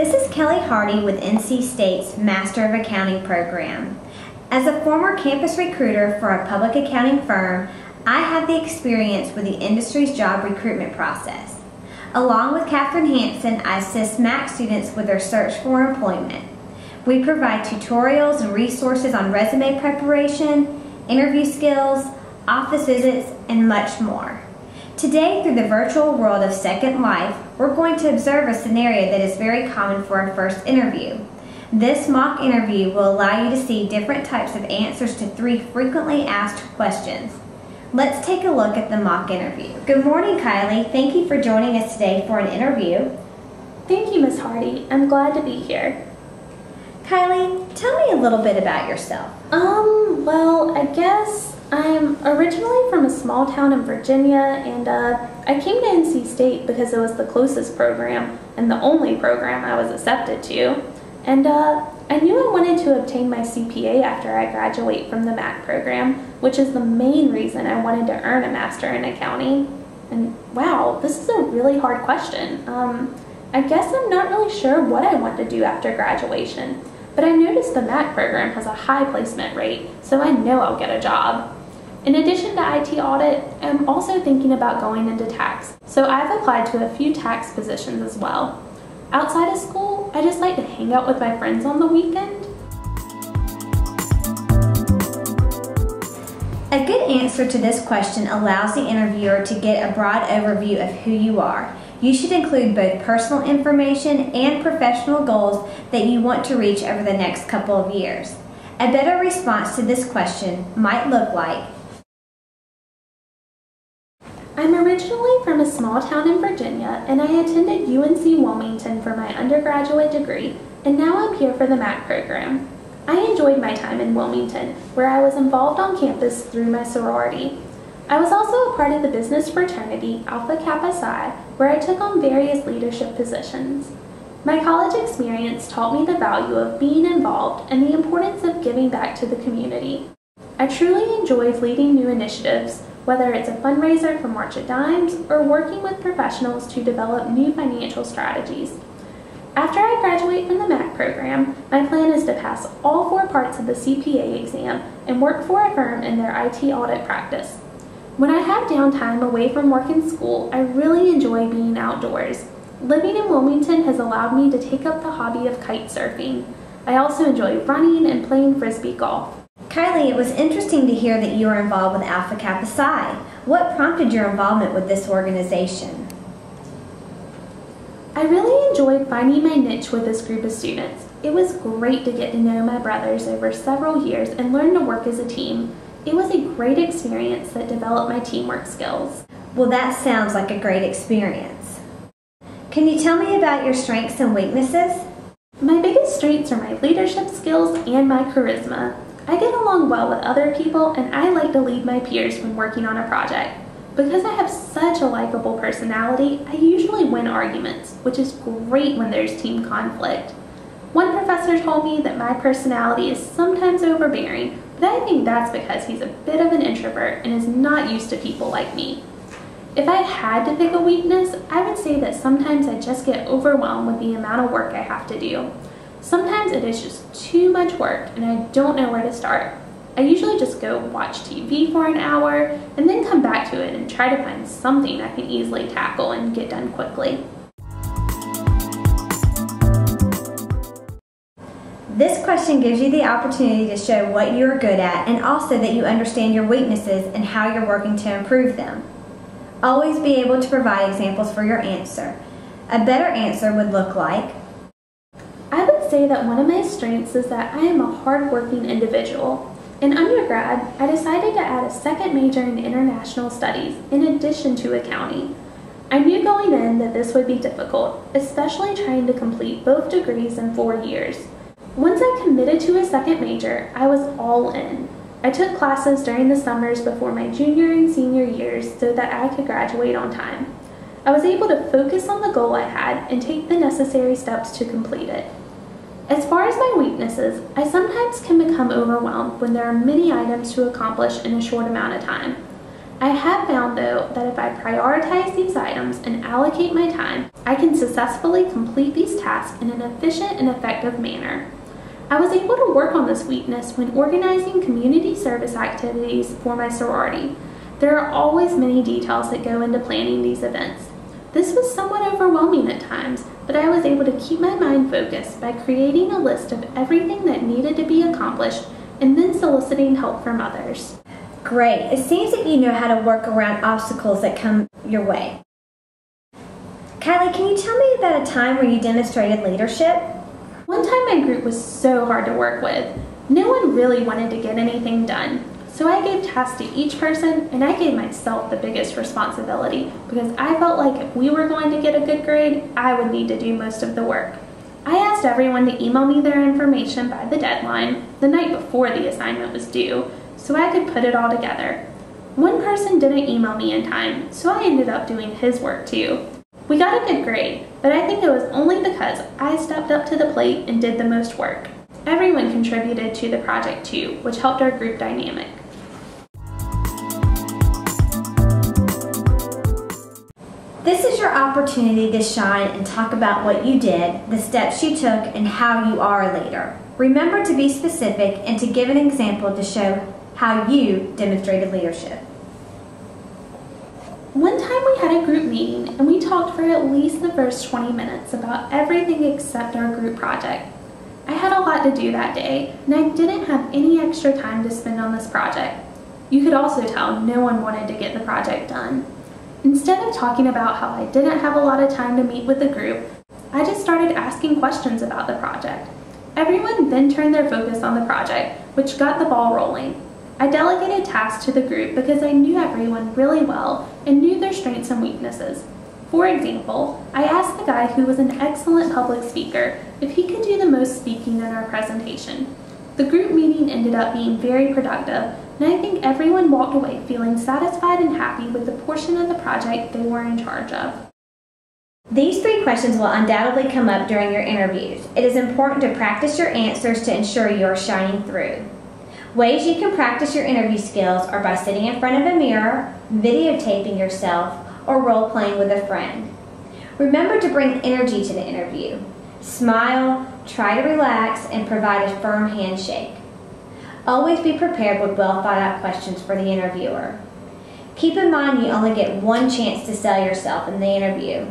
This is Kelly Hardy with NC State's Master of Accounting program. As a former campus recruiter for a public accounting firm, I have the experience with the industry's job recruitment process. Along with Katherine Hansen, I assist MAC students with their search for employment. We provide tutorials and resources on resume preparation, interview skills, office visits, and much more. Today, through the virtual world of Second Life, we're going to observe a scenario that is very common for our first interview. This mock interview will allow you to see different types of answers to 3 frequently asked questions. Let's take a look at the mock interview. Good morning, Kylie. Thank you for joining us today for an interview. Thank you, Ms. Hardy. I'm glad to be here. Kylie, tell me a little bit about yourself. Well, I guess I'm originally from a small town in Virginia, and I came to NC State because it was the closest program and the only program I was accepted to. And I knew I wanted to obtain my CPA after I graduate from the MAC program, which is the main reason I wanted to earn a master in accounting. And wow, this is a really hard question. I guess I'm not really sure what I want to do after graduation, but I noticed the MAC program has a high placement rate, so I know I'll get a job. In addition to IT audit, I'm also thinking about going into tax, so I've applied to a few tax positions as well. Outside of school, I just like to hang out with my friends on the weekend. A good answer to this question allows the interviewer to get a broad overview of who you are. You should include both personal information and professional goals that you want to reach over the next couple of years. A better response to this question might look like, I'm originally from a small town in Virginia, and I attended UNC Wilmington for my undergraduate degree, and now I'm here for the MAC program. I enjoyed my time in Wilmington, where I was involved on campus through my sorority. I was also a part of the business fraternity Alpha Kappa Psi, where I took on various leadership positions. My college experience taught me the value of being involved and the importance of giving back to the community. I truly enjoyed leading new initiatives, whether it's a fundraiser for March of Dimes or working with professionals to develop new financial strategies. After I graduate from the MAC program, my plan is to pass all 4 parts of the CPA exam and work for a firm in their IT audit practice. When I have downtime away from work and school, I really enjoy being outdoors. Living in Wilmington has allowed me to take up the hobby of kite surfing. I also enjoy running and playing frisbee golf. Kylie, it was interesting to hear that you were involved with Alpha Kappa Psi. What prompted your involvement with this organization? I really enjoyed finding my niche with this group of students. It was great to get to know my brothers over several years and learn to work as a team. It was a great experience that developed my teamwork skills. Well, that sounds like a great experience. Can you tell me about your strengths and weaknesses? My biggest strengths are my leadership skills and my charisma. I get along well with other people, and I like to lead my peers when working on a project. Because I have such a likable personality, I usually win arguments, which is great when there's team conflict. One professor told me that my personality is sometimes overbearing, but I think that's because he's a bit of an introvert and is not used to people like me. If I had to pick a weakness, I would say that sometimes I just get overwhelmed with the amount of work I have to do. Sometimes it is just too much work and I don't know where to start. I usually just go watch TV for an hour and then come back to it and try to find something I can easily tackle and get done quickly. This question gives you the opportunity to show what you are good at and also that you understand your weaknesses and how you're working to improve them. Always be able to provide examples for your answer. A better answer would look like, I would say that one of my strengths is that I am a hard-working individual. In undergrad, I decided to add a second major in international studies in addition to accounting. I knew going in that this would be difficult, especially trying to complete both degrees in 4 years. Once I committed to a second major, I was all in. I took classes during the summers before my junior and senior years so that I could graduate on time. I was able to focus on the goal I had and take the necessary steps to complete it. As far as my weaknesses, I sometimes can become overwhelmed when there are many items to accomplish in a short amount of time. I have found, though, that if I prioritize these items and allocate my time, I can successfully complete these tasks in an efficient and effective manner. I was able to work on this weakness when organizing community service activities for my sorority. There are always many details that go into planning these events. This was somewhat overwhelming at times, but I was able to keep my mind focused by creating a list of everything that needed to be accomplished and then soliciting help from others. Great. It seems that you know how to work around obstacles that come your way. Kylie, can you tell me about a time where you demonstrated leadership? One time my group was so hard to work with. No one really wanted to get anything done. So I gave tasks to each person, and I gave myself the biggest responsibility because I felt like if we were going to get a good grade, I would need to do most of the work. I asked everyone to email me their information by the deadline, the night before the assignment was due, so I could put it all together. One person didn't email me in time, so I ended up doing his work too. We got a good grade, but I think it was only because I stepped up to the plate and did the most work. Everyone contributed to the project too, which helped our group dynamic. This is your opportunity to shine and talk about what you did, the steps you took, and how you are a leader. Remember to be specific and to give an example to show how you demonstrated leadership. One time we had a group meeting and we talked for at least the first 20 minutes about everything except our group project. I had a lot to do that day and I didn't have any extra time to spend on this project. You could also tell no one wanted to get the project done. Instead of talking about how I didn't have a lot of time to meet with the group, I just started asking questions about the project. Everyone then turned their focus on the project, which got the ball rolling. I delegated tasks to the group because I knew everyone really well and knew their strengths and weaknesses. For example, I asked the guy who was an excellent public speaker if he could do the most speaking in our presentation. The group meeting ended up being very productive, and I think everyone walked away feeling satisfied and happy with the portion of the project they were in charge of. These 3 questions will undoubtedly come up during your interviews. It is important to practice your answers to ensure you are shining through. Ways you can practice your interview skills are by sitting in front of a mirror, videotaping yourself, or role-playing with a friend. Remember to bring energy to the interview. Smile, try to relax, and provide a firm handshake. Always be prepared with well-thought-out questions for the interviewer. Keep in mind you only get one chance to sell yourself in the interview.